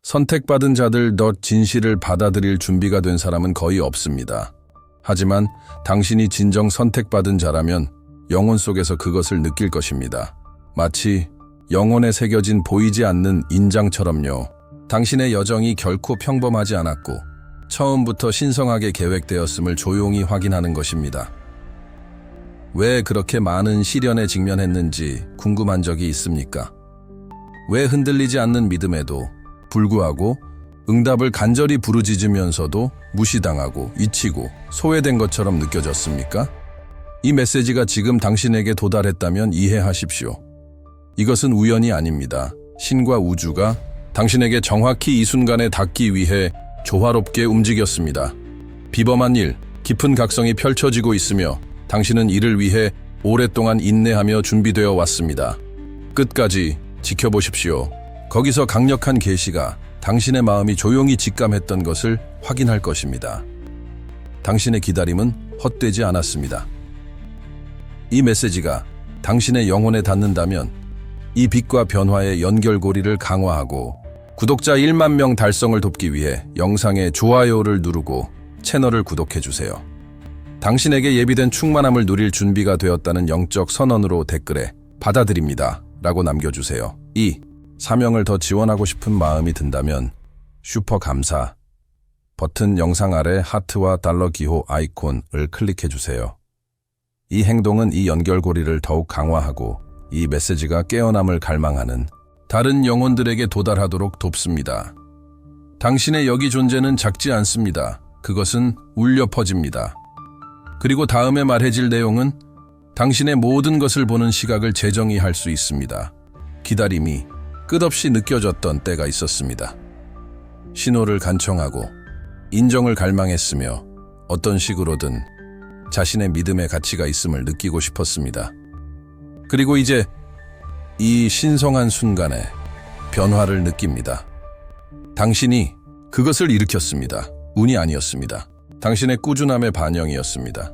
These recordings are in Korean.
선택받은 자들 진실을 받아들일 준비가 된 사람은 거의 없습니다. 하지만 당신이 진정 선택받은 자라면 영혼 속에서 그것을 느낄 것입니다. 마치 영혼에 새겨진 보이지 않는 인장처럼요. 당신의 여정이 결코 평범하지 않았고 처음부터 신성하게 계획되었음을 조용히 확인하는 것입니다. 왜 그렇게 많은 시련에 직면했는지 궁금한 적이 있습니까? 왜 흔들리지 않는 믿음에도 불구하고 응답을 간절히 부르짖으면서도 무시당하고 잊히고 소외된 것처럼 느껴졌습니까? 이 메시지가 지금 당신에게 도달했다면 이해하십시오. 이것은 우연이 아닙니다. 신과 우주가 당신에게 정확히 이 순간에 닿기 위해 조화롭게 움직였습니다. 비범한 일, 깊은 각성이 펼쳐지고 있으며 당신은 이를 위해 오랫동안 인내하며 준비되어 왔습니다. 끝까지 지켜보십시오. 거기서 강력한 계시가 당신의 마음이 조용히 직감했던 것을 확인할 것입니다. 당신의 기다림은 헛되지 않았습니다. 이 메시지가 당신의 영혼에 닿는다면 이 빛과 변화의 연결고리를 강화하고 구독자 1만 명 달성을 돕기 위해 영상에 좋아요를 누르고 채널을 구독해주세요. 당신에게 예비된 충만함을 누릴 준비가 되었다는 영적 선언으로 댓글에 받아들입니다 라고 남겨주세요. 2. 사명을 더 지원하고 싶은 마음이 든다면 슈퍼 감사 버튼 영상 아래 하트와 달러 기호 아이콘을 클릭해주세요. 이 행동은 이 연결고리를 더욱 강화하고 이 메시지가 깨어남을 갈망하는 다른 영혼들에게 도달하도록 돕습니다. 당신의 여기 존재는 작지 않습니다. 그것은 울려 퍼집니다. 그리고 다음에 말해질 내용은 당신의 모든 것을 보는 시각을 재정의할 수 있습니다. 기다림이 끝없이 느껴졌던 때가 있었습니다. 신호를 간청하고 인정을 갈망했으며 어떤 식으로든 자신의 믿음의 가치가 있음을 느끼고 싶었습니다. 그리고 이제 이 신성한 순간에 변화를 느낍니다. 당신이 그것을 일으켰습니다. 운이 아니었습니다. 당신의 꾸준함의 반영이었습니다.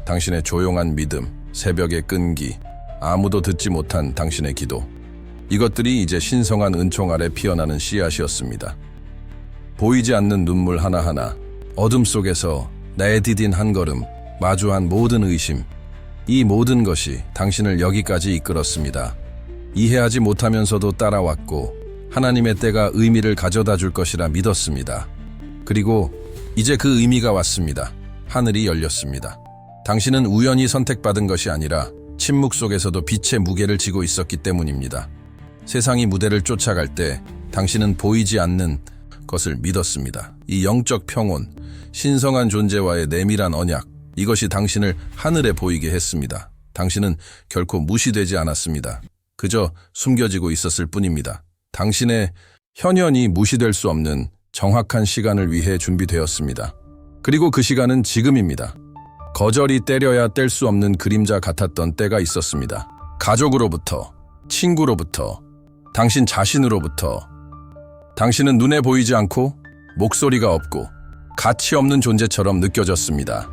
당신의 조용한 믿음, 새벽의 끈기, 아무도 듣지 못한 당신의 기도. 이것들이 이제 신성한 은총 아래 피어나는 씨앗이었습니다. 보이지 않는 눈물 하나하나, 어둠 속에서 나의 디딘 한 걸음, 마주한 모든 의심, 이 모든 것이 당신을 여기까지 이끌었습니다. 이해하지 못하면서도 따라왔고 하나님의 때가 의미를 가져다 줄 것이라 믿었습니다. 그리고 이제 그 의미가 왔습니다. 하늘이 열렸습니다. 당신은 우연히 선택받은 것이 아니라 침묵 속에서도 빛의 무게를 지고 있었기 때문입니다. 세상이 무대를 쫓아갈 때 당신은 보이지 않는 것을 믿었습니다. 이 영적 평온, 신성한 존재와의 내밀한 언약, 이것이 당신을 하늘에 보이게 했습니다. 당신은 결코 무시되지 않았습니다. 그저 숨겨지고 있었을 뿐입니다. 당신의 현현이 무시될 수 없는 정확한 시간을 위해 준비되었습니다. 그리고 그 시간은 지금입니다. 거절이 때려야 뗄 수 없는 그림자 같았던 때가 있었습니다. 가족으로부터, 친구로부터, 당신 자신으로부터. 당신은 눈에 보이지 않고 목소리가 없고 가치 없는 존재처럼 느껴졌습니다.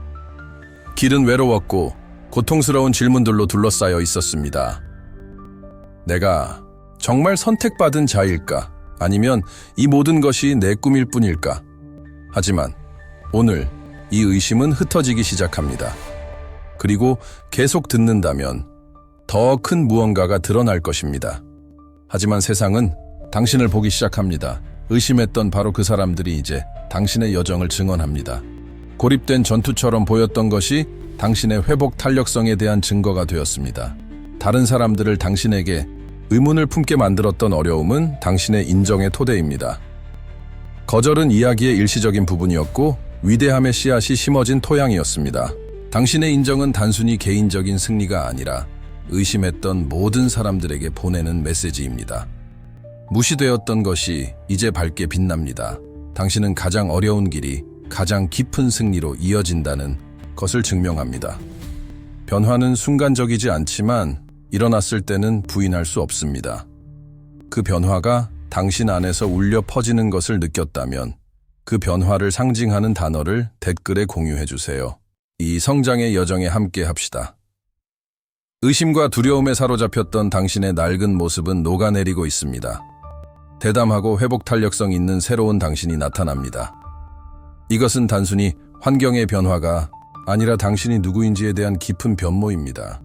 길은 외로웠고 고통스러운 질문들로 둘러싸여 있었습니다. 내가 정말 선택받은 자일까? 아니면 이 모든 것이 내 꿈일 뿐일까? 하지만 오늘 이 의심은 흩어지기 시작합니다. 그리고 계속 듣는다면 더 큰 무언가가 드러날 것입니다. 하지만 세상은 당신을 보기 시작합니다. 의심했던 바로 그 사람들이 이제 당신의 여정을 증언합니다. 고립된 전투처럼 보였던 것이 당신의 회복 탄력성에 대한 증거가 되었습니다. 다른 사람들을 당신에게 의문을 품게 만들었던 어려움은 당신의 인정의 토대입니다. 거절은 이야기의 일시적인 부분이었고 위대함의 씨앗이 심어진 토양이었습니다. 당신의 인정은 단순히 개인적인 승리가 아니라 의심했던 모든 사람들에게 보내는 메시지입니다. 무시되었던 것이 이제 밝게 빛납니다. 당신은 가장 어려운 길이 가장 깊은 승리로 이어진다는 것을 증명합니다. 변화는 순간적이지 않지만 일어났을 때는 부인할 수 없습니다. 그 변화가 당신 안에서 울려 퍼지는 것을 느꼈다면 그 변화를 상징하는 단어를 댓글에 공유해주세요. 이 성장의 여정에 함께 합시다. 의심과 두려움에 사로잡혔던 당신의 낡은 모습은 녹아내리고 있습니다. 대담하고 회복 탄력성 있는 새로운 당신이 나타납니다. 이것은 단순히 환경의 변화가 아니라 당신이 누구인지에 대한 깊은 변모입니다.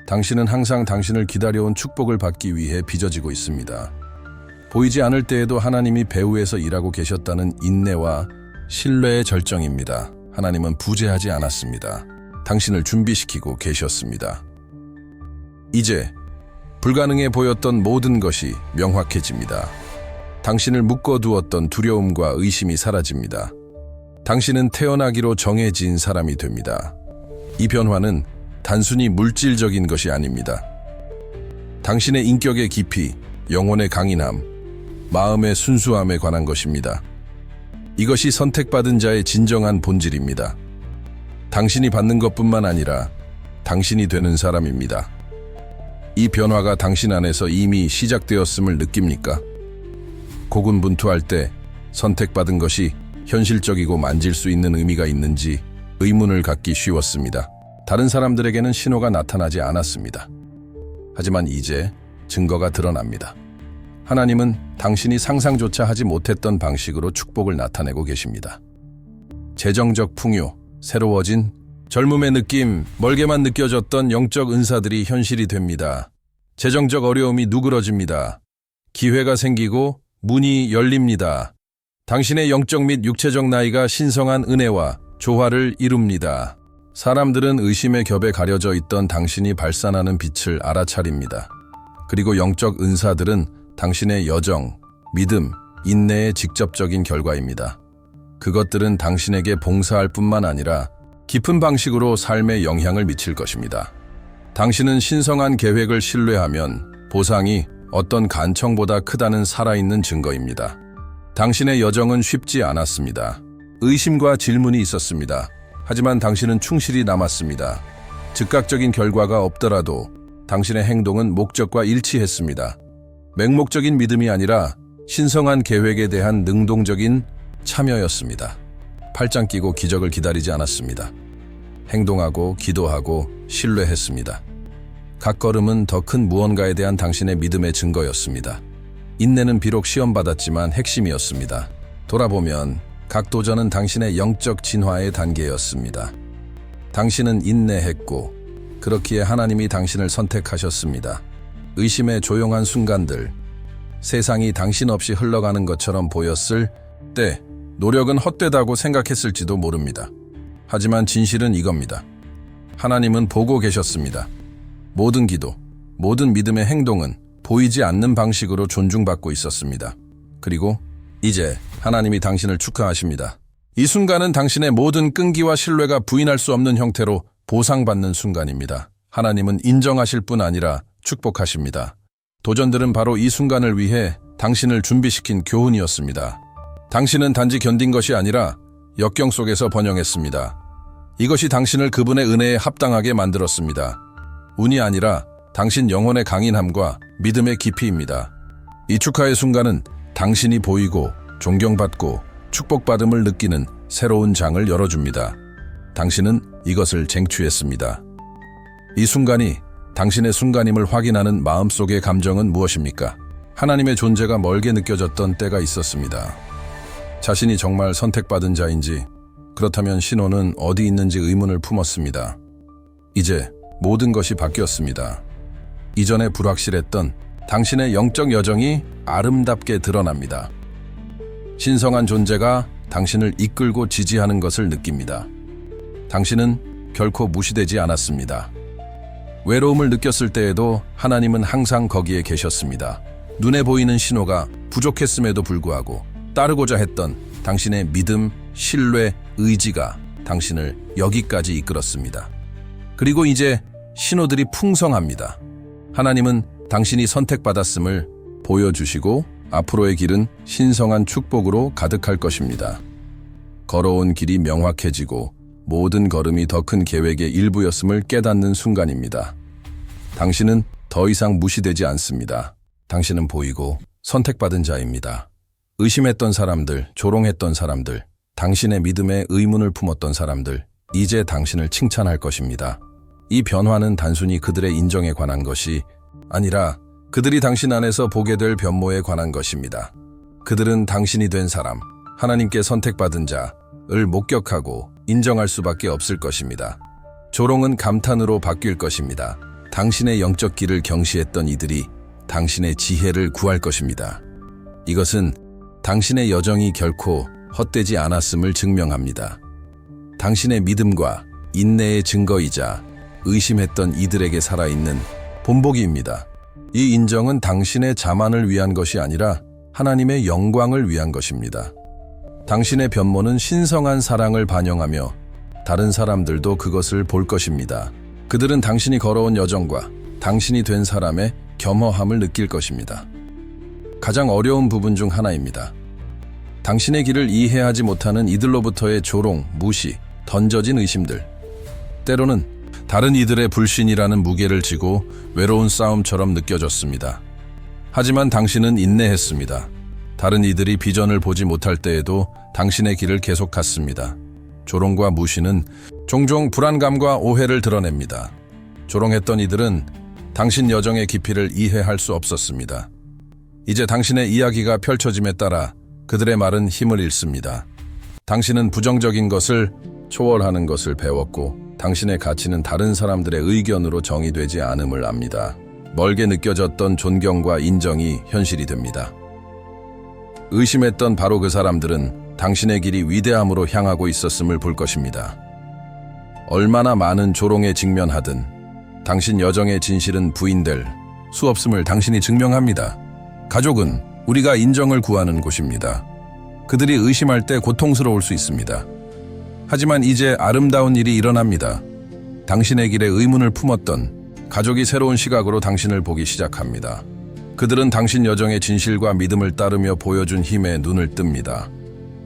당신은 항상 당신을 기다려온 축복을 받기 위해 빚어지고 있습니다. 보이지 않을 때에도 하나님이 배후에서 일하고 계셨다는 인내와 신뢰의 절정입니다. 하나님은 부재하지 않았습니다. 당신을 준비시키고 계셨습니다. 이제 불가능해 보였던 모든 것이 명확해집니다. 당신을 묶어두었던 두려움과 의심이 사라집니다. 당신은 태어나기로 정해진 사람이 됩니다. 이 변화는 단순히 물질적인 것이 아닙니다. 당신의 인격의 깊이, 영혼의 강인함, 마음의 순수함에 관한 것입니다. 이것이 선택받은 자의 진정한 본질입니다. 당신이 받는 것뿐만 아니라 당신이 되는 사람입니다. 이 변화가 당신 안에서 이미 시작되었음을 느낍니까? 고군분투할 때 선택받은 것이 현실적이고 만질 수 있는 의미가 있는지 의문을 갖기 쉬웠습니다. 다른 사람들에게는 신호가 나타나지 않았습니다. 하지만 이제 증거가 드러납니다. 하나님은 당신이 상상조차 하지 못했던 방식으로 축복을 나타내고 계십니다. 재정적 풍요, 새로워진 젊음의 느낌, 멀게만 느껴졌던 영적 은사들이 현실이 됩니다. 재정적 어려움이 누그러집니다. 기회가 생기고 문이 열립니다. 당신의 영적 및 육체적 나이가 신성한 은혜와 조화를 이룹니다. 사람들은 의심의 겹에 가려져 있던 당신이 발산하는 빛을 알아차립니다. 그리고 영적 은사들은 당신의 여정, 믿음, 인내의 직접적인 결과입니다. 그것들은 당신에게 봉사할 뿐만 아니라 깊은 방식으로 삶에 영향을 미칠 것입니다. 당신은 신성한 계획을 신뢰하면 보상이 어떤 간청보다 크다는 살아있는 증거입니다. 당신의 여정은 쉽지 않았습니다. 의심과 질문이 있었습니다. 하지만 당신은 충실히 남았습니다. 즉각적인 결과가 없더라도 당신의 행동은 목적과 일치했습니다. 맹목적인 믿음이 아니라 신성한 계획에 대한 능동적인 참여였습니다. 팔짱 끼고 기적을 기다리지 않았습니다. 행동하고 기도하고 신뢰했습니다. 각 걸음은 더 큰 무언가에 대한 당신의 믿음의 증거였습니다. 인내는 비록 시험받았지만 핵심이었습니다. 돌아보면 각 도전은 당신의 영적 진화의 단계였습니다. 당신은 인내했고 그렇기에 하나님이 당신을 선택하셨습니다. 의심의 조용한 순간들, 세상이 당신 없이 흘러가는 것처럼 보였을 때 노력은 헛되다고 생각했을지도 모릅니다. 하지만 진실은 이겁니다. 하나님은 보고 계셨습니다. 모든 기도, 모든 믿음의 행동은 보이지 않는 방식으로 존중받고 있었습니다. 그리고 이제 하나님이 당신을 축하하십니다. 이 순간은 당신의 모든 끈기와 신뢰가 부인할 수 없는 형태로 보상받는 순간입니다. 하나님은 인정하실 뿐 아니라 축복하십니다. 도전들은 바로 이 순간을 위해 당신을 준비시킨 교훈이었습니다. 당신은 단지 견딘 것이 아니라 역경 속에서 번영했습니다. 이것이 당신을 그분의 은혜에 합당하게 만들었습니다. 운이 아니라 당신 영혼의 강인함과 믿음의 깊이입니다. 이 축하의 순간은 당신이 보이고 존경받고 축복받음을 느끼는 새로운 장을 열어줍니다. 당신은 이것을 쟁취했습니다. 이 순간이 당신의 순간임을 확인하는 마음속의 감정은 무엇입니까? 하나님의 존재가 멀게 느껴졌던 때가 있었습니다. 자신이 정말 선택받은 자인지, 그렇다면 신호는 어디 있는지 의문을 품었습니다. 이제 모든 것이 바뀌었습니다. 이전에 불확실했던 당신의 영적 여정이 아름답게 드러납니다. 신성한 존재가 당신을 이끌고 지지하는 것을 느낍니다. 당신은 결코 무시되지 않았습니다. 외로움을 느꼈을 때에도 하나님은 항상 거기에 계셨습니다. 눈에 보이는 신호가 부족했음에도 불구하고 따르고자 했던 당신의 믿음, 신뢰, 의지가 당신을 여기까지 이끌었습니다. 그리고 이제 신호들이 풍성합니다. 하나님은 당신이 선택받았음을 보여주시고 앞으로의 길은 신성한 축복으로 가득할 것입니다. 걸어온 길이 명확해지고 모든 걸음이 더 큰 계획의 일부였음을 깨닫는 순간입니다. 당신은 더 이상 무시되지 않습니다. 당신은 보이고 선택받은 자입니다. 의심했던 사람들, 조롱했던 사람들, 당신의 믿음에 의문을 품었던 사람들, 이제 당신을 칭찬할 것입니다. 이 변화는 단순히 그들의 인정에 관한 것이 아니라 그들이 당신 안에서 보게 될 변모에 관한 것입니다. 그들은 당신이 된 사람, 하나님께 선택받은 자를 목격하고 인정할 수밖에 없을 것입니다. 조롱은 감탄으로 바뀔 것입니다. 당신의 영적 길을 경시했던 이들이 당신의 지혜를 구할 것입니다. 이것은 당신의 여정이 결코 헛되지 않았음을 증명합니다. 당신의 믿음과 인내의 증거이자 의심했던 이들에게 살아있는 본보기입니다. 이 인정은 당신의 자만을 위한 것이 아니라 하나님의 영광을 위한 것입니다. 당신의 변모는 신성한 사랑을 반영하며 다른 사람들도 그것을 볼 것입니다. 그들은 당신이 걸어온 여정과 당신이 된 사람의 겸허함을 느낄 것입니다. 가장 어려운 부분 중 하나입니다. 당신의 길을 이해하지 못하는 이들로부터의 조롱, 무시, 던져진 의심들. 때로는 다른 이들의 불신이라는 무게를 지고 외로운 싸움처럼 느껴졌습니다. 하지만 당신은 인내했습니다. 다른 이들이 비전을 보지 못할 때에도 당신의 길을 계속 갔습니다. 조롱과 무시는 종종 불안감과 오해를 드러냅니다. 조롱했던 이들은 당신 여정의 깊이를 이해할 수 없었습니다. 이제 당신의 이야기가 펼쳐짐에 따라 그들의 말은 힘을 잃습니다. 당신은 부정적인 것을 초월하는 것을 배웠고 당신의 가치는 다른 사람들의 의견으로 정의되지 않음을 압니다. 멀게 느껴졌던 존경과 인정이 현실이 됩니다. 의심했던 바로 그 사람들은 당신의 길이 위대함으로 향하고 있었음을 볼 것입니다. 얼마나 많은 조롱에 직면하든 당신 여정의 진실은 부인될 수 없음을 당신이 증명합니다. 가족은 우리가 인정을 구하는 곳입니다. 그들이 의심할 때 고통스러울 수 있습니다. 하지만 이제 아름다운 일이 일어납니다. 당신의 길에 의문을 품었던 가족이 새로운 시각으로 당신을 보기 시작합니다. 그들은 당신 여정의 진실과 믿음을 따르며 보여준 힘에 눈을 뜹니다.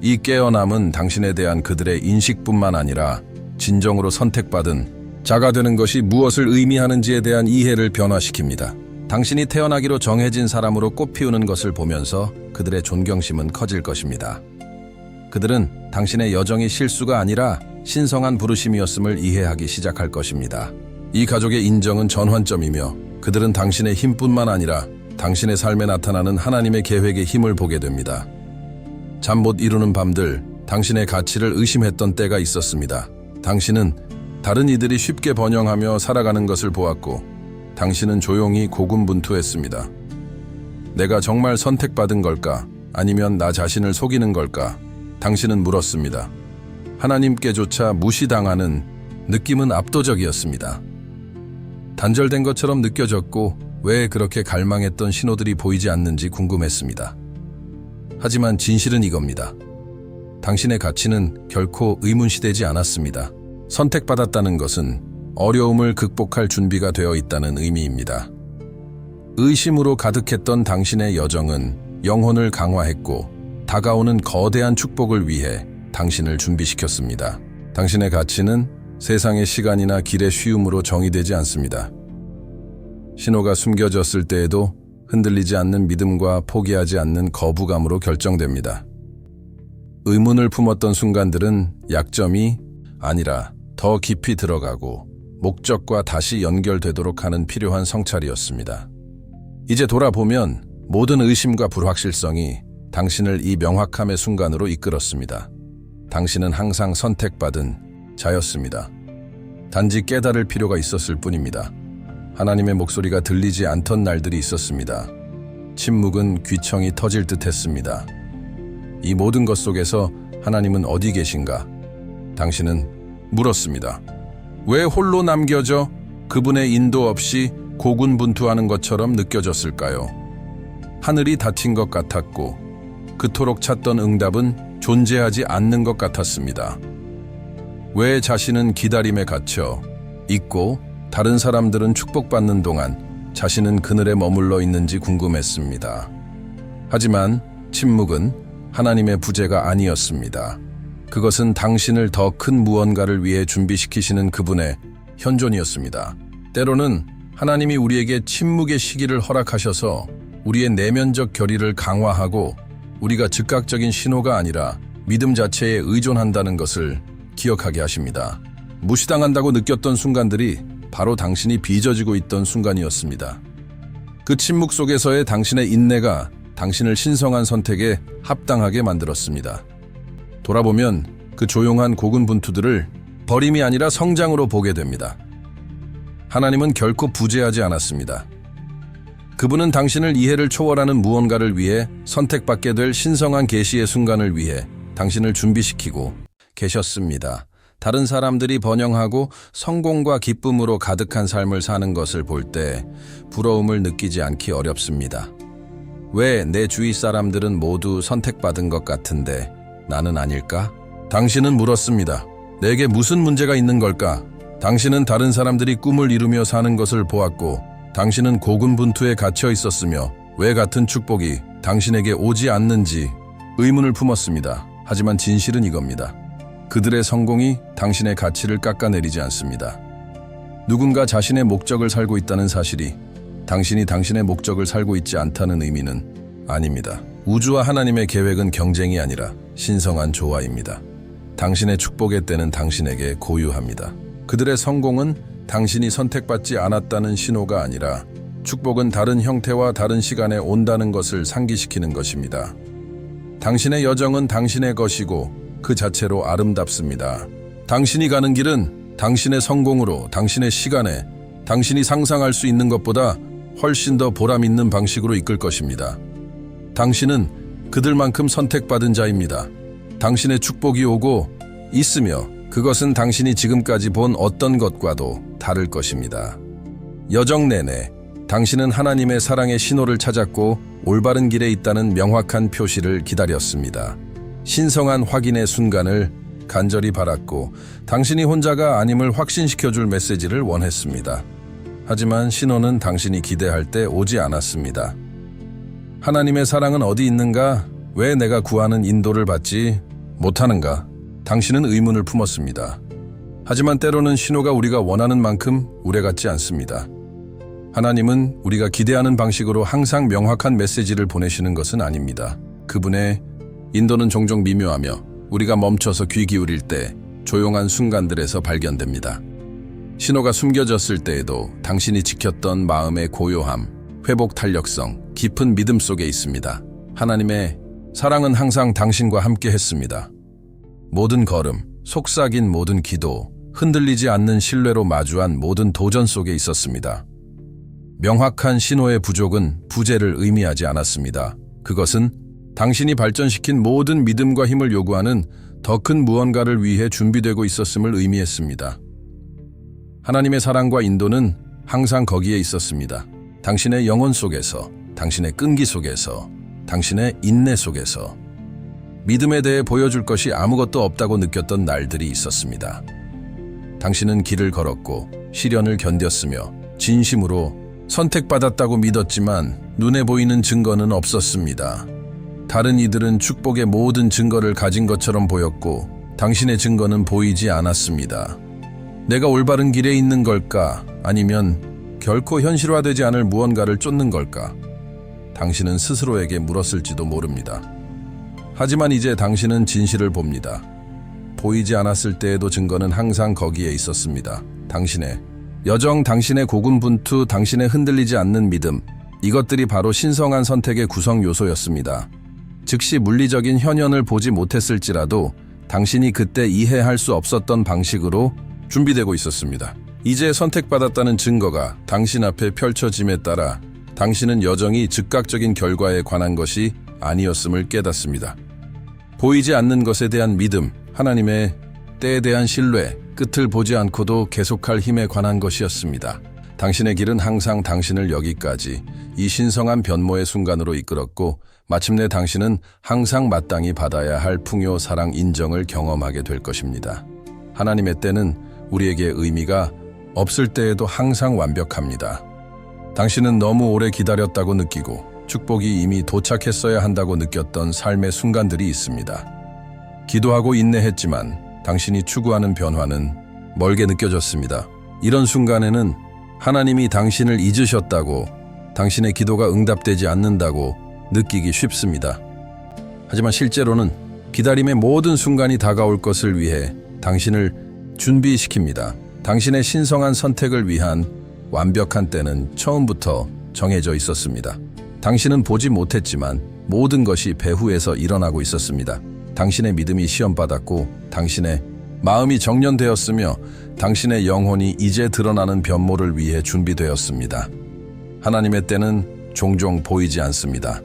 이 깨어남은 당신에 대한 그들의 인식뿐만 아니라 진정으로 선택받은 자가 되는 것이 무엇을 의미하는지에 대한 이해를 변화시킵니다. 당신이 태어나기로 정해진 사람으로 꽃피우는 것을 보면서 그들의 존경심은 커질 것입니다. 그들은 당신의 여정이 실수가 아니라 신성한 부르심이었음을 이해하기 시작할 것입니다. 이 가족의 인정은 전환점이며 그들은 당신의 힘뿐만 아니라 당신의 삶에 나타나는 하나님의 계획의 힘을 보게 됩니다. 잠 못 이루는 밤들, 당신의 가치를 의심했던 때가 있었습니다. 당신은 다른 이들이 쉽게 번영하며 살아가는 것을 보았고 당신은 조용히 고군분투했습니다. 내가 정말 선택받은 걸까? 아니면 나 자신을 속이는 걸까? 당신은 물었습니다. 하나님께조차 무시당하는 느낌은 압도적이었습니다. 단절된 것처럼 느껴졌고 왜 그렇게 갈망했던 신호들이 보이지 않는지 궁금했습니다. 하지만 진실은 이겁니다. 당신의 가치는 결코 의문시되지 않았습니다. 선택받았다는 것은 어려움을 극복할 준비가 되어 있다는 의미입니다. 의심으로 가득했던 당신의 여정은 영혼을 강화했고 다가오는 거대한 축복을 위해 당신을 준비시켰습니다. 당신의 가치는 세상의 시간이나 길의 쉬움으로 정의되지 않습니다. 신호가 숨겨졌을 때에도 흔들리지 않는 믿음과 포기하지 않는 거부감으로 결정됩니다. 의문을 품었던 순간들은 약점이 아니라 더 깊이 들어가고 목적과 다시 연결되도록 하는 필요한 성찰이었습니다. 이제 돌아보면 모든 의심과 불확실성이 당신을 이 명확함의 순간으로 이끌었습니다. 당신은 항상 선택받은 자였습니다. 단지 깨달을 필요가 있었을 뿐입니다. 하나님의 목소리가 들리지 않던 날들이 있었습니다. 침묵은 귀청이 터질 듯 했습니다. 이 모든 것 속에서 하나님은 어디 계신가? 당신은 물었습니다. 왜 홀로 남겨져 그분의 인도 없이 고군분투하는 것처럼 느껴졌을까요? 하늘이 닫힌 것 같았고 그토록 찾던 응답은 존재하지 않는 것 같았습니다. 왜 자신은 기다림에 갇혀 있고 다른 사람들은 축복받는 동안 자신은 그늘에 머물러 있는지 궁금했습니다. 하지만 침묵은 하나님의 부재가 아니었습니다. 그것은 당신을 더 큰 무언가를 위해 준비시키시는 그분의 현존이었습니다. 때로는 하나님이 우리에게 침묵의 시기를 허락하셔서 우리의 내면적 결의를 강화하고 우리가 즉각적인 신호가 아니라 믿음 자체에 의존한다는 것을 기억하게 하십니다. 무시당한다고 느꼈던 순간들이 바로 당신이 빚어지고 있던 순간이었습니다. 그 침묵 속에서의 당신의 인내가 당신을 신성한 선택에 합당하게 만들었습니다. 돌아보면 그 조용한 고군분투들을 버림이 아니라 성장으로 보게 됩니다. 하나님은 결코 부재하지 않았습니다. 그분은 당신을 이해를 초월하는 무언가를 위해 선택받게 될 신성한 계시의 순간을 위해 당신을 준비시키고 계셨습니다. 다른 사람들이 번영하고 성공과 기쁨으로 가득한 삶을 사는 것을 볼 때 부러움을 느끼지 않기 어렵습니다. 왜 내 주위 사람들은 모두 선택받은 것 같은데 나는 아닐까? 당신은 물었습니다. 내게 무슨 문제가 있는 걸까? 당신은 다른 사람들이 꿈을 이루며 사는 것을 보았고 당신은 고군분투에 갇혀 있었으며 왜 같은 축복이 당신에게 오지 않는지 의문을 품었습니다. 하지만 진실은 이겁니다. 그들의 성공이 당신의 가치를 깎아내리지 않습니다. 누군가 자신의 목적을 살고 있다는 사실이 당신이 당신의 목적을 살고 있지 않다는 의미는 아닙니다. 우주와 하나님의 계획은 경쟁이 아니라 신성한 조화입니다. 당신의 축복의 때는 당신에게 고유합니다. 그들의 성공은 당신이 선택받지 않았다는 신호가 아니라 축복은 다른 형태와 다른 시간에 온다는 것을 상기시키는 것입니다. 당신의 여정은 당신의 것이고 그 자체로 아름답습니다. 당신이 가는 길은 당신의 성공으로, 당신의 시간에, 당신이 상상할 수 있는 것보다 훨씬 더 보람 있는 방식으로 이끌 것입니다. 당신은 그들만큼 선택받은 자입니다. 당신의 축복이 오고 있으며 그것은 당신이 지금까지 본 어떤 것과도 다를 것입니다. 여정 내내 당신은 하나님의 사랑의 신호를 찾았고 올바른 길에 있다는 명확한 표시를 기다렸습니다. 신성한 확인의 순간을 간절히 바랐고 당신이 혼자가 아님을 확신시켜줄 메시지를 원했습니다. 하지만 신호는 당신이 기대할 때 오지 않았습니다. 하나님의 사랑은 어디 있는가? 왜 내가 구하는 인도를 받지 못하는가? 당신은 의문을 품었습니다. 하지만 때로는 신호가 우리가 원하는 만큼 우레 같지 않습니다. 하나님은 우리가 기대하는 방식으로 항상 명확한 메시지를 보내시는 것은 아닙니다. 그분의 인도는 종종 미묘하며 우리가 멈춰서 귀 기울일 때 조용한 순간들에서 발견됩니다. 신호가 숨겨졌을 때에도 당신이 지켰던 마음의 고요함, 회복 탄력성, 깊은 믿음 속에 있습니다. 하나님의 사랑은 항상 당신과 함께 했습니다. 모든 걸음, 속삭인 모든 기도, 흔들리지 않는 신뢰로 마주한 모든 도전 속에 있었습니다. 명확한 신호의 부족은 부재를 의미하지 않았습니다. 그것은 당신이 발전시킨 모든 믿음과 힘을 요구하는 더 큰 무언가를 위해 준비되고 있었음을 의미했습니다. 하나님의 사랑과 인도는 항상 거기에 있었습니다. 당신의 영혼 속에서, 당신의 끈기 속에서, 당신의 인내 속에서 믿음에 대해 보여줄 것이 아무것도 없다고 느꼈던 날들이 있었습니다. 당신은 길을 걸었고 시련을 견뎠으며 진심으로 선택받았다고 믿었지만 눈에 보이는 증거는 없었습니다. 다른 이들은 축복의 모든 증거를 가진 것처럼 보였고 당신의 증거는 보이지 않았습니다. 내가 올바른 길에 있는 걸까? 아니면 결코 현실화되지 않을 무언가를 쫓는 걸까? 당신은 스스로에게 물었을지도 모릅니다. 하지만 이제 당신은 진실을 봅니다. 보이지 않았을 때에도 증거는 항상 거기에 있었습니다. 당신의 여정, 당신의 고군분투, 당신의 흔들리지 않는 믿음, 이것들이 바로 신성한 선택의 구성 요소였습니다. 즉시 물리적인 현현을 보지 못했을지라도 당신이 그때 이해할 수 없었던 방식으로 준비되고 있었습니다. 이제 선택받았다는 증거가 당신 앞에 펼쳐짐에 따라 당신은 여정이 즉각적인 결과에 관한 것이 아니었음을 깨닫습니다. 보이지 않는 것에 대한 믿음, 하나님의 때에 대한 신뢰, 끝을 보지 않고도 계속할 힘에 관한 것이었습니다. 당신의 길은 항상 당신을 여기까지, 이 신성한 변모의 순간으로 이끌었고 마침내 당신은 항상 마땅히 받아야 할 풍요, 사랑, 인정을 경험하게 될 것입니다. 하나님의 때는 우리에게 의미가 없을 때에도 항상 완벽합니다. 당신은 너무 오래 기다렸다고 느끼고 축복이 이미 도착했어야 한다고 느꼈던 삶의 순간들이 있습니다. 기도하고 인내했지만 당신이 추구하는 변화는 멀게 느껴졌습니다. 이런 순간에는 하나님이 당신을 잊으셨다고, 당신의 기도가 응답되지 않는다고 느끼기 쉽습니다. 하지만 실제로는 기다림의 모든 순간이 다가올 것을 위해 당신을 준비시킵니다. 당신의 신성한 선택을 위한 완벽한 때는 처음부터 정해져 있었습니다. 당신은 보지 못했지만 모든 것이 배후에서 일어나고 있었습니다. 당신의 믿음이 시험받았고 당신의 마음이 정련되었으며 당신의 영혼이 이제 드러나는 변모를 위해 준비되었습니다. 하나님의 때는 종종 보이지 않습니다.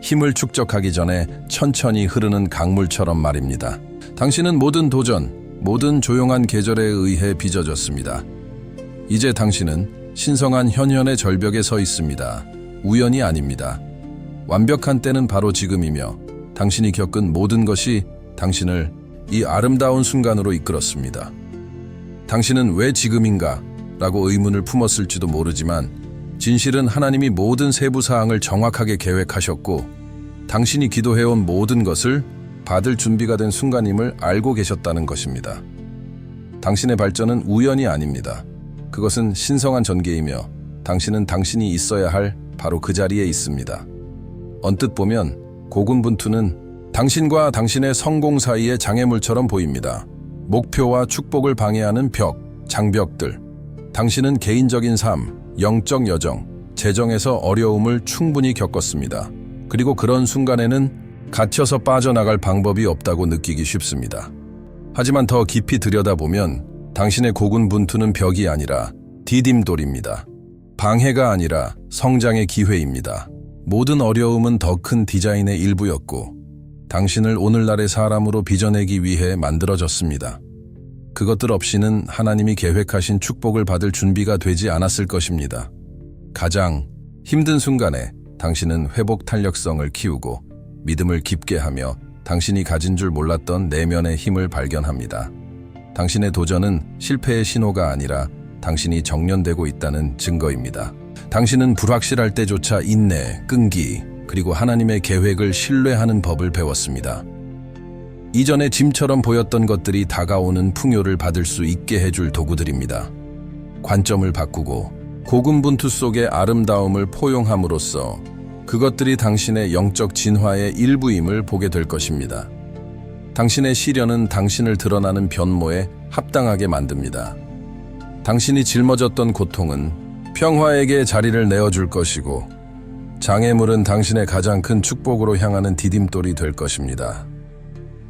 힘을 축적하기 전에 천천히 흐르는 강물처럼 말입니다. 당신은 모든 도전, 모든 조용한 계절에 의해 빚어졌습니다. 이제 당신은 신성한 현현의 절벽에 서 있습니다. 우연이 아닙니다. 완벽한 때는 바로 지금이며 당신이 겪은 모든 것이 당신을 이 아름다운 순간으로 이끌었습니다. 당신은 왜 지금인가? 라고 의문을 품었을지도 모르지만 진실은 하나님이 모든 세부 사항을 정확하게 계획하셨고 당신이 기도해온 모든 것을 받을 준비가 된 순간임을 알고 계셨다는 것입니다. 당신의 발전은 우연이 아닙니다. 그것은 신성한 전개이며 당신은 당신이 있어야 할 바로 그 자리에 있습니다. 언뜻 보면 고군분투는 당신과 당신의 성공 사이의 장애물처럼 보입니다. 목표와 축복을 방해하는 벽, 장벽들. 당신은 개인적인 삶, 영적 여정, 재정에서 어려움을 충분히 겪었습니다. 그리고 그런 순간에는 갇혀서 빠져나갈 방법이 없다고 느끼기 쉽습니다. 하지만 더 깊이 들여다보면 당신의 고군분투는 벽이 아니라 디딤돌입니다. 방해가 아니라 성장의 기회입니다. 모든 어려움은 더 큰 디자인의 일부였고 당신을 오늘날의 사람으로 빚어내기 위해 만들어졌습니다. 그것들 없이는 하나님이 계획하신 축복을 받을 준비가 되지 않았을 것입니다. 가장 힘든 순간에 당신은 회복 탄력성을 키우고 믿음을 깊게 하며 당신이 가진 줄 몰랐던 내면의 힘을 발견합니다. 당신의 도전은 실패의 신호가 아니라 당신이 정련되고 있다는 증거입니다. 당신은 불확실할 때조차 인내, 끈기, 그리고 하나님의 계획을 신뢰하는 법을 배웠습니다. 이전에 짐처럼 보였던 것들이 다가오는 풍요를 받을 수 있게 해줄 도구들입니다. 관점을 바꾸고 고군분투 속의 아름다움을 포용함으로써 그것들이 당신의 영적 진화의 일부임을 보게 될 것입니다. 당신의 시련은 당신을 드러나는 변모에 합당하게 만듭니다. 당신이 짊어졌던 고통은 평화에게 자리를 내어줄 것이고 장애물은 당신의 가장 큰 축복으로 향하는 디딤돌이 될 것입니다.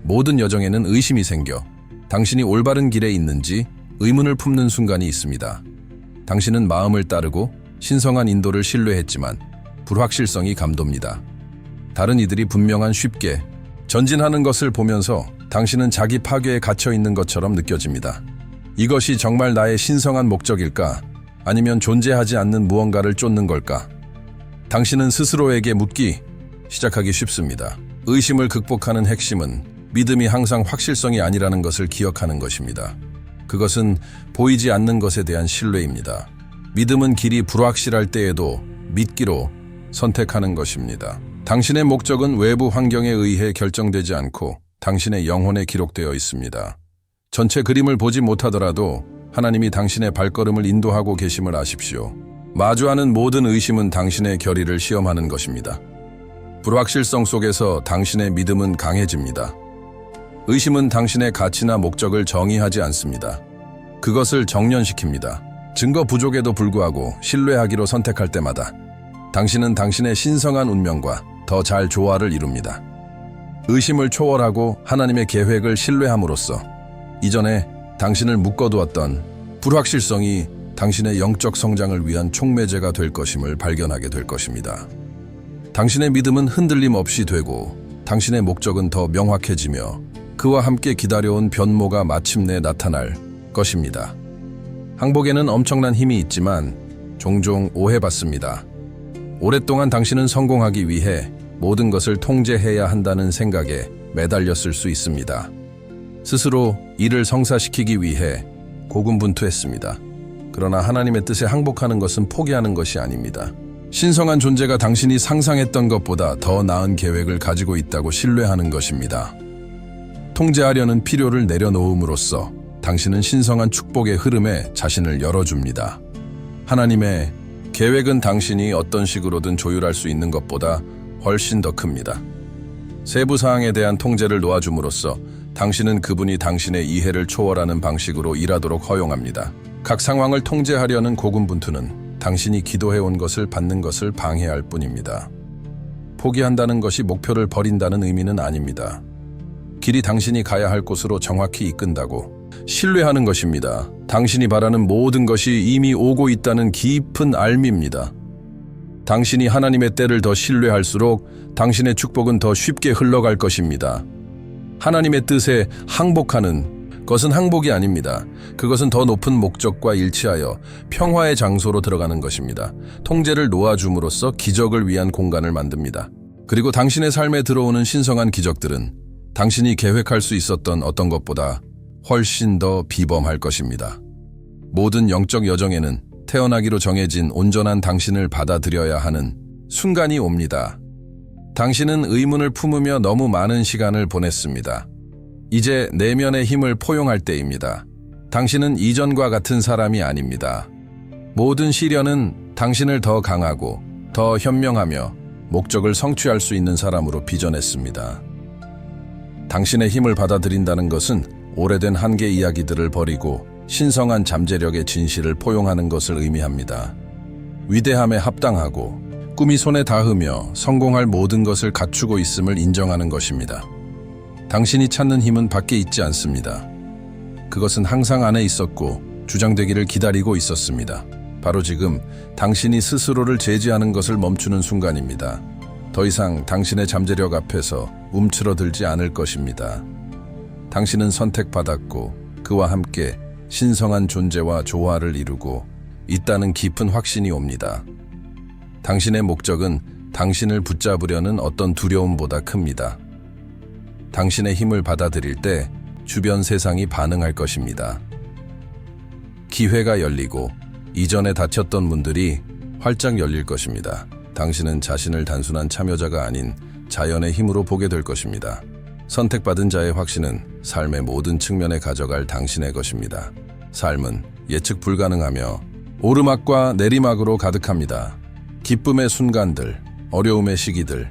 모든 여정에는 의심이 생겨 당신이 올바른 길에 있는지 의문을 품는 순간이 있습니다. 당신은 마음을 따르고 신성한 인도를 신뢰했지만 불확실성이 감돕니다. 다른 이들이 분명한 쉽게 전진하는 것을 보면서 당신은 자기 파괴에 갇혀 있는 것처럼 느껴집니다. 이것이 정말 나의 신성한 목적일까? 아니면 존재하지 않는 무언가를 쫓는 걸까? 당신은 스스로에게 묻기 시작하기 쉽습니다. 의심을 극복하는 핵심은 믿음이 항상 확실성이 아니라는 것을 기억하는 것입니다. 그것은 보이지 않는 것에 대한 신뢰입니다. 믿음은 길이 불확실할 때에도 믿기로 선택하는 것입니다. 당신의 목적은 외부 환경에 의해 결정되지 않고 당신의 영혼에 기록되어 있습니다. 전체 그림을 보지 못하더라도 하나님이 당신의 발걸음을 인도하고 계심을 아십시오. 마주하는 모든 의심은 당신의 결의를 시험하는 것입니다. 불확실성 속에서 당신의 믿음은 강해집니다. 의심은 당신의 가치나 목적을 정의하지 않습니다. 그것을 정련시킵니다. 증거 부족에도 불구하고 신뢰하기로 선택할 때마다 당신은 당신의 신성한 운명과 더 잘 조화를 이룹니다. 의심을 초월하고 하나님의 계획을 신뢰함으로써 이전에 당신을 묶어두었던 불확실성이 당신의 영적 성장을 위한 촉매제가 될 것임을 발견하게 될 것입니다. 당신의 믿음은 흔들림 없이 되고 당신의 목적은 더 명확해지며 그와 함께 기다려온 변모가 마침내 나타날 것입니다. 항복에는 엄청난 힘이 있지만 종종 오해받습니다. 오랫동안 당신은 성공하기 위해 모든 것을 통제해야 한다는 생각에 매달렸을 수 있습니다. 스스로 일을 성사시키기 위해 고군분투했습니다. 그러나 하나님의 뜻에 항복하는 것은 포기하는 것이 아닙니다. 신성한 존재가 당신이 상상했던 것보다 더 나은 계획을 가지고 있다고 신뢰하는 것입니다. 통제하려는 필요를 내려놓음으로써 당신은 신성한 축복의 흐름에 자신을 열어줍니다. 하나님의 계획은 당신이 어떤 식으로든 조율할 수 있는 것보다 훨씬 더 큽니다. 세부 사항에 대한 통제를 놓아줌으로써 당신은 그분이 당신의 이해를 초월하는 방식으로 일하도록 허용합니다. 각 상황을 통제하려는 고군분투는 당신이 기도해온 것을 받는 것을 방해할 뿐입니다. 포기한다는 것이 목표를 버린다는 의미는 아닙니다. 길이 당신이 가야 할 곳으로 정확히 이끈다고 신뢰하는 것입니다. 당신이 바라는 모든 것이 이미 오고 있다는 깊은 알미입니다. 당신이 하나님의 때를 더 신뢰할수록 당신의 축복은 더 쉽게 흘러갈 것입니다. 하나님의 뜻에 항복하는 것은 항복이 아닙니다. 그것은 더 높은 목적과 일치하여 평화의 장소로 들어가는 것입니다. 통제를 놓아줌으로써 기적을 위한 공간을 만듭니다. 그리고 당신의 삶에 들어오는 신성한 기적들은 당신이 계획할 수 있었던 어떤 것보다 훨씬 더 비범할 것입니다. 모든 영적 여정에는 태어나기로 정해진 온전한 당신을 받아들여야 하는 순간이 옵니다. 당신은 의문을 품으며 너무 많은 시간을 보냈습니다. 이제 내면의 힘을 포용할 때입니다. 당신은 이전과 같은 사람이 아닙니다. 모든 시련은 당신을 더 강하고 더 현명하며 목적을 성취할 수 있는 사람으로 빚어냈습니다. 당신의 힘을 받아들인다는 것은 오래된 한계 이야기들을 버리고 신성한 잠재력의 진실을 포용하는 것을 의미합니다. 위대함에 합당하고 꿈이 손에 닿으며 성공할 모든 것을 갖추고 있음을 인정하는 것입니다. 당신이 찾는 힘은 밖에 있지 않습니다. 그것은 항상 안에 있었고 주장되기를 기다리고 있었습니다. 바로 지금 당신이 스스로를 제지하는 것을 멈추는 순간입니다. 더 이상 당신의 잠재력 앞에서 움츠러들지 않을 것입니다. 당신은 선택받았고 그와 함께 신성한 존재와 조화를 이루고 있다는 깊은 확신이 옵니다. 당신의 목적은 당신을 붙잡으려는 어떤 두려움보다 큽니다. 당신의 힘을 받아들일 때 주변 세상이 반응할 것입니다. 기회가 열리고 이전에 닫혔던 문들이 활짝 열릴 것입니다. 당신은 자신을 단순한 참여자가 아닌 자연의 힘으로 보게 될 것입니다. 선택받은 자의 확신은 삶의 모든 측면에 가져갈 당신의 것입니다. 삶은 예측 불가능하며 오르막과 내리막으로 가득합니다. 기쁨의 순간들, 어려움의 시기들,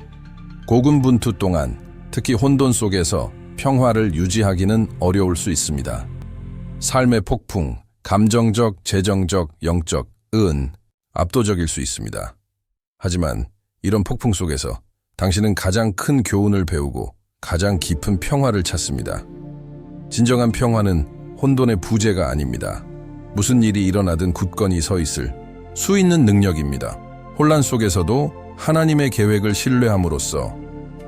고군분투 동안 특히 혼돈 속에서 평화를 유지하기는 어려울 수 있습니다. 삶의 폭풍, 감정적, 재정적, 영적은 압도적일 수 있습니다. 하지만 이런 폭풍 속에서 당신은 가장 큰 교훈을 배우고 가장 깊은 평화를 찾습니다. 진정한 평화는 혼돈의 부재가 아닙니다. 무슨 일이 일어나든 굳건히 서 있을 수 있는 능력입니다. 혼란 속에서도 하나님의 계획을 신뢰함으로써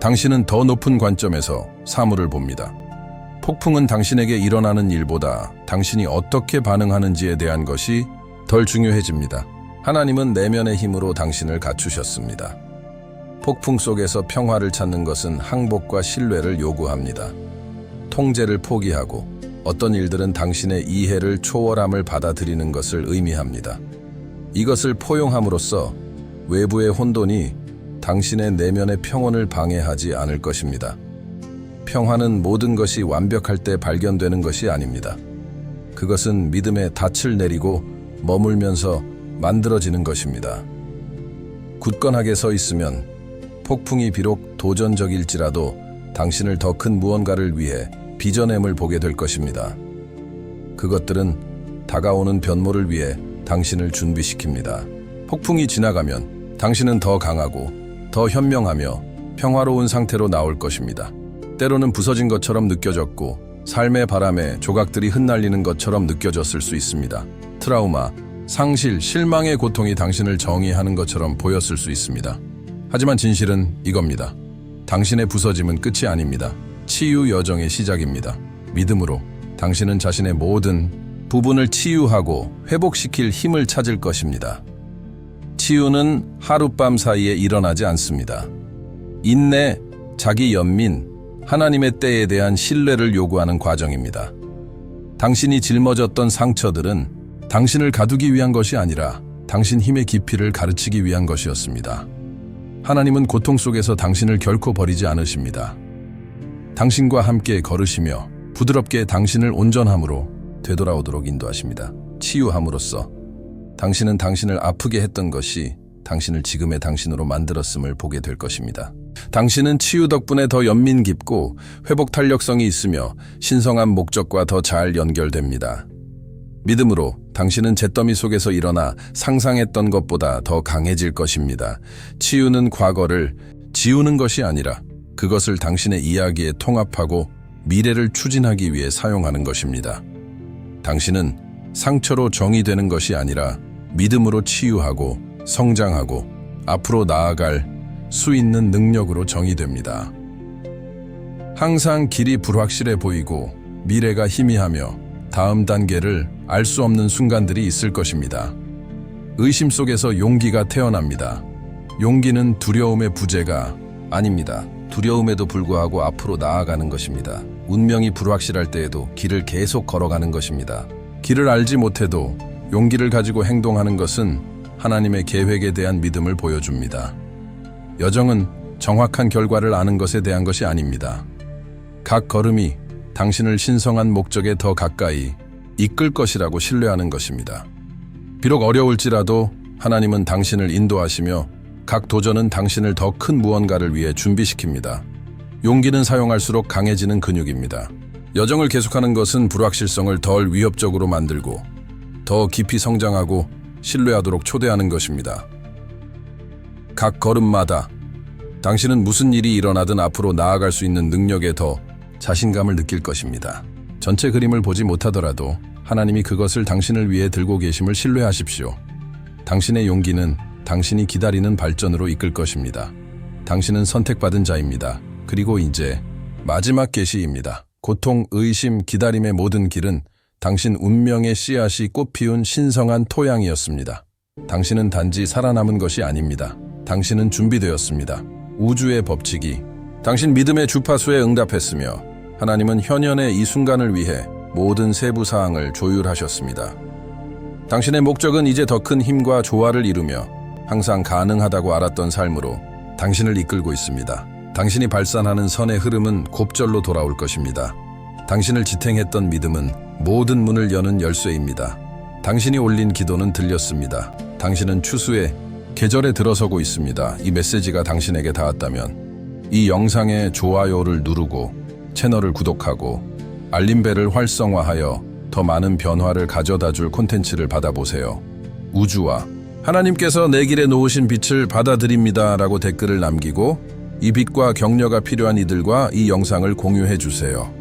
당신은 더 높은 관점에서 사물을 봅니다. 폭풍은 당신에게 일어나는 일보다 당신이 어떻게 반응하는지에 대한 것이 덜 중요해집니다. 하나님은 내면의 힘으로 당신을 갖추셨습니다. 폭풍 속에서 평화를 찾는 것은 항복과 신뢰를 요구합니다. 통제를 포기하고 어떤 일들은 당신의 이해를 초월함을 받아들이는 것을 의미합니다. 이것을 포용함으로써 외부의 혼돈이 당신의 내면의 평온을 방해하지 않을 것입니다. 평화는 모든 것이 완벽할 때 발견되는 것이 아닙니다. 그것은 믿음의 닻을 내리고 머물면서 만들어지는 것입니다. 굳건하게 서 있으면 폭풍이 비록 도전적일지라도 당신을 더 큰 무언가를 위해 빚어냄을 보게 될 것입니다. 그것들은 다가오는 변모를 위해 당신을 준비시킵니다. 폭풍이 지나가면 당신은 더 강하고 더 현명하며 평화로운 상태로 나올 것입니다. 때로는 부서진 것처럼 느껴졌고 삶의 바람에 조각들이 흩날리는 것처럼 느껴졌을 수 있습니다. 트라우마, 상실, 실망의 고통이 당신을 정의하는 것처럼 보였을 수 있습니다. 하지만 진실은 이겁니다. 당신의 부서짐은 끝이 아닙니다. 치유 여정의 시작입니다. 믿음으로 당신은 자신의 모든 부분을 치유하고 회복시킬 힘을 찾을 것입니다. 치유는 하룻밤 사이에 일어나지 않습니다. 인내, 자기 연민, 하나님의 때에 대한 신뢰를 요구하는 과정입니다. 당신이 짊어졌던 상처들은 당신을 가두기 위한 것이 아니라 당신 힘의 깊이를 가르치기 위한 것이었습니다. 하나님은 고통 속에서 당신을 결코 버리지 않으십니다. 당신과 함께 걸으시며 부드럽게 당신을 온전함으로 되돌아오도록 인도하십니다. 치유함으로써 당신은 당신을 아프게 했던 것이 당신을 지금의 당신으로 만들었음을 보게 될 것입니다. 당신은 치유 덕분에 더 연민 깊고 회복 탄력성이 있으며 신성한 목적과 더 잘 연결됩니다. 믿음으로 당신은 잿더미 속에서 일어나 상상했던 것보다 더 강해질 것입니다. 치유는 과거를 지우는 것이 아니라 그것을 당신의 이야기에 통합하고 미래를 추진하기 위해 사용하는 것입니다. 당신은 상처로 정의되는 것이 아니라 믿음으로 치유하고 성장하고 앞으로 나아갈 수 있는 능력으로 정의됩니다. 항상 길이 불확실해 보이고 미래가 희미하며 다음 단계를 알 수 없는 순간들이 있을 것입니다. 의심 속에서 용기가 태어납니다. 용기는 두려움의 부재가 아닙니다. 두려움에도 불구하고 앞으로 나아가는 것입니다. 운명이 불확실할 때에도 길을 계속 걸어가는 것입니다. 길을 알지 못해도 용기를 가지고 행동하는 것은 하나님의 계획에 대한 믿음을 보여줍니다. 여정은 정확한 결과를 아는 것에 대한 것이 아닙니다. 각 걸음이 당신을 신성한 목적에 더 가까이 이끌 것이라고 신뢰하는 것입니다. 비록 어려울지라도 하나님은 당신을 인도하시며 각 도전은 당신을 더 큰 무언가를 위해 준비시킵니다. 용기는 사용할수록 강해지는 근육입니다. 여정을 계속하는 것은 불확실성을 덜 위협적으로 만들고 더 깊이 성장하고 신뢰하도록 초대하는 것입니다. 각 걸음마다 당신은 무슨 일이 일어나든 앞으로 나아갈 수 있는 능력에 더 자신감을 느낄 것입니다. 전체 그림을 보지 못하더라도 하나님이 그것을 당신을 위해 들고 계심을 신뢰하십시오. 당신의 용기는 당신이 기다리는 발전으로 이끌 것입니다. 당신은 선택받은 자입니다. 그리고 이제 마지막 계시입니다. 고통, 의심, 기다림의 모든 길은 당신 운명의 씨앗이 꽃피운 신성한 토양이었습니다. 당신은 단지 살아남은 것이 아닙니다. 당신은 준비되었습니다. 우주의 법칙이 당신 믿음의 주파수에 응답했으며 하나님은 현현의 이 순간을 위해 모든 세부 사항을 조율하셨습니다. 당신의 목적은 이제 더 큰 힘과 조화를 이루며 항상 가능하다고 알았던 삶으로 당신을 이끌고 있습니다. 당신이 발산하는 선의 흐름은 곱절로 돌아올 것입니다. 당신을 지탱했던 믿음은 모든 문을 여는 열쇠입니다. 당신이 올린 기도는 들렸습니다. 당신은 추수의 계절에 들어서고 있습니다. 이 메시지가 당신에게 닿았다면 이 영상에 좋아요를 누르고 채널을 구독하고 알림벨을 활성화하여 더 많은 변화를 가져다줄 콘텐츠를 받아보세요. 우주와 하나님께서 내 길에 놓으신 빛을 받아들입니다 라고 댓글을 남기고 이 빛과 격려가 필요한 이들과 이 영상을 공유해 주세요.